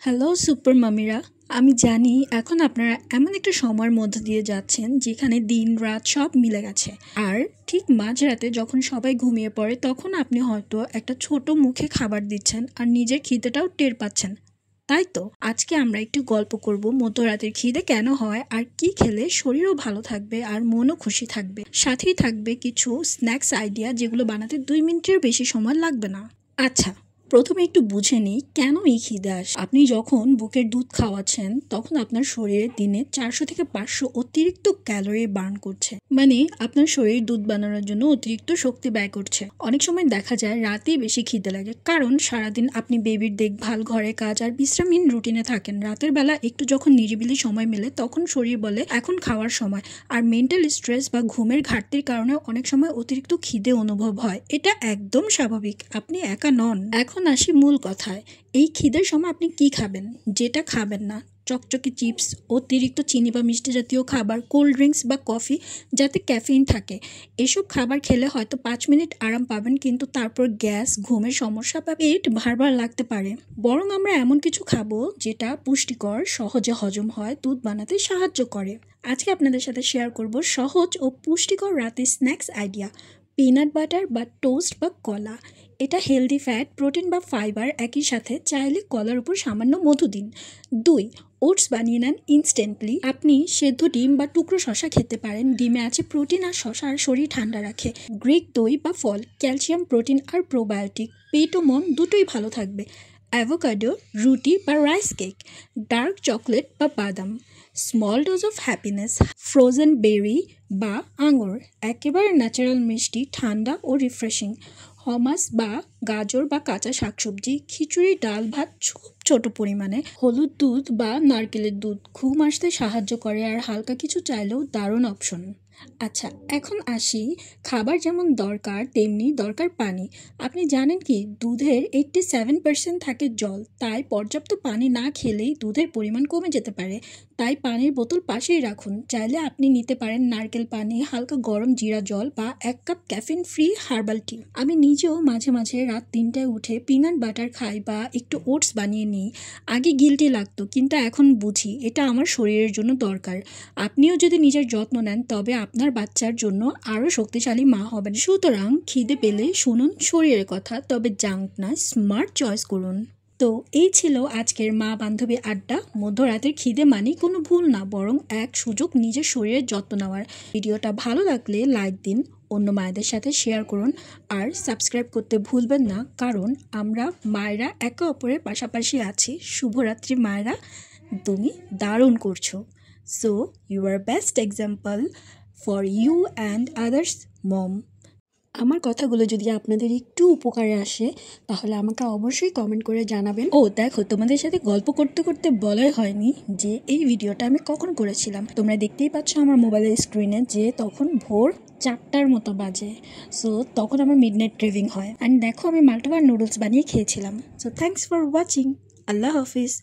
Hello super মামিরা, আমি জানি এখন আপনারা এমন একটা সময়ের মধ্যে দিয়ে যাচ্ছেন যেখানে দিন রাত সব মিলে গেছে। আর ঠিক মাঝরাতে যখন সবাই ঘুমিয়ে পড়ে তখন আপনি হয়তো একটা ছোট মুখে খাবার দিচ্ছেন আর নিজের খিদেটাও টের পাচ্ছেন, তাই তো আজকে আমরা একটু গল্প করব মধ্যরাতের খিদে কেন হয় আর কি খেলে শরীরও ভালো থাকবে আর মনও খুশি থাকবে। সাথেই থাকবে কিছু স্ন্যাক্স আইডিয়া যেগুলো বানাতে 2 মিনিটের বেশি সময় লাগবে না। আচ্ছা, প্রথমে একটু বুঝে নিই কেন এই খিদে আসে। আপনি যখন বুকের দুধ খাওয়াচ্ছেন তখন আপনার শরীরে দিনে 400 থেকে 500 অতিরিক্ত ক্যালোরি বার্ন করছে, মানে আপনার শরীর দুধ বানানোর জন্য অতিরিক্ত শক্তি ব্যয় করছে। অনেক সময় দেখা যায় রাতেই বেশি খিদে লাগে, কারণ সারাদিন আপনি বেবির দেখভাল, ঘরে কাজ আর বিশ্রামহীন রুটিনে থাকেন। রাতের বেলা একটু যখন নিরিবিলি সময় মেলে তখন শরীর বলে এখন খাওয়ার সময়। আর মেন্টাল স্ট্রেস বা ঘুমের ঘাটতির কারণে অনেক সময় অতিরিক্ত খিদে অনুভব হয়। এটা একদম স্বাভাবিক, আপনি একা নন। এখন আসি মূল কথায়, এই খিদের সময় আপনি কি খাবেন, যেটা খাবেন না। চকচকে চিপস, অতিরিক্ত চিনি বা মিষ্টি জাতীয় খাবার, কোল্ড ড্রিঙ্কস বা কফি যাতে ক্যাফেইন থাকে, এসব খাবার খেলে হয়তো 5 মিনিট আরাম পাবেন, কিন্তু তারপর গ্যাস, ঘুমের সমস্যা বা পেট ভারবার লাগতে পারে। বরং আমরা এমন কিছু খাবো যেটা পুষ্টিকর, সহজে হজম হয়, দুধ বানাতে সাহায্য করে। আজকে আপনাদের সাথে শেয়ার করব সহজ ও পুষ্টিকর রাতে স্ন্যাক্স আইডিয়া। পিনাট বাটার বা টোস্ট বা কলা, এটা হেলদি ফ্যাট, প্রোটিন বা ফাইবার একই সাথে। চাইলে কলার উপর সামান্য মধু দিন। 2. ওটস বানিয়ে নেন ইনস্ট্যান্টলি। আপনি সেদ্ধ ডিম বা টুকরো শশা খেতে পারেন, ডিমে আছে প্রোটিন আর শশা আর শরীর ঠান্ডা রাখে। গ্রিক দই বা ফল, ক্যালসিয়াম, প্রোটিন আর প্রোবায়োটিক, পেট ও মন দুটোই ভালো থাকবে। অ্যাভোকাডো, রুটি বা রাইস কেক, ডার্ক চকলেট বা বাদাম, small dose of happiness. Frozen berry বা আঙুর, একেবারে ন্যাচারাল মিষ্টি, ঠান্ডা ও রিফ্রেশিং। হমাস বা গাজর বা কাঁচা শাকসবজি, খিচুড়ি, ডাল ভাত খুব ছোট পরিমাণে। হলুদ দুধ বা নারকেলের দুধ ঘুম আসতে সাহায্য করে আর হালকা কিছু চাইলেও দারুণ অপশন। আচ্ছা, এখন আসি, খাবার যেমন দরকার তেমনি দরকার পানি। আপনি জানেন কি, দুধের 87% থাকে জল, তাই পর্যাপ্ত পানি না খেলেই দুধের পরিমাণ কমে যেতে পারে। তাই পানির বোতল পাশেই রাখুন। চাইলে আপনি নিতে পারেন নারকেল পানি, হালকা গরম জিরা জল বা 1 cup caffeine free herbal tea. আমি নিজেও মাঝে মাঝে রাত 3টায় উঠে পিনাট বাটার খাই বা একটু ওটস বানিয়ে নিই। আগে গিল্টি লাগতো, কিন্তু এখন বুঝি এটা আমার শরীরের জন্য দরকার। আপনিও যদি নিজের যত্ন নেন তবে আপনার বাচ্চার জন্য আরও শক্তিশালী মা হবেন। সুতরাং খিদে পেলে শুনুন শরীরের কথা, তবে জাঙ্ক না, স্মার্ট চয়েস করুন। তো এই ছিল আজকের মা বান্ধবী আড্ডা। মধ্যরাতের খিদে মানে কোনো ভুল না, বরং এক সুযোগ নিজের শরীরের যত্ন নেওয়ার। ভিডিওটা ভালো লাগলে লাইক দিন, অন্য মায়েদের সাথে শেয়ার করুন আর সাবস্ক্রাইব করতে ভুলবেন না, কারণ আমরা মায়েরা একে অপরের পাশাপাশি আছি। শুভরাত্রি মায়েরা, তুমি দারুণ করছো। So, you are best example for you and others, mom. আমার কথাগুলো যদি আপনাদের একটু উপকারে আসে তাহলে আমাকে অবশ্যই কমেন্ট করে জানাবেন। ও দেখো, তোমাদের সাথে গল্প করতে করতে বলাই হয়নি যে এই ভিডিওটা আমি কখন করেছিলাম। তোমরা দেখতেই পাচ্ছ আমার মোবাইলের স্ক্রিনে যে তখন ভোর 4টার মতো বাজে। সো তখন আমার মিডনাইট ক্রেভিং হয়। অ্যান্ড দেখো, আমি মাল্টিবার নুডলস বানিয়ে খেয়েছিলাম। So thanks for watching. Allah Hafiz.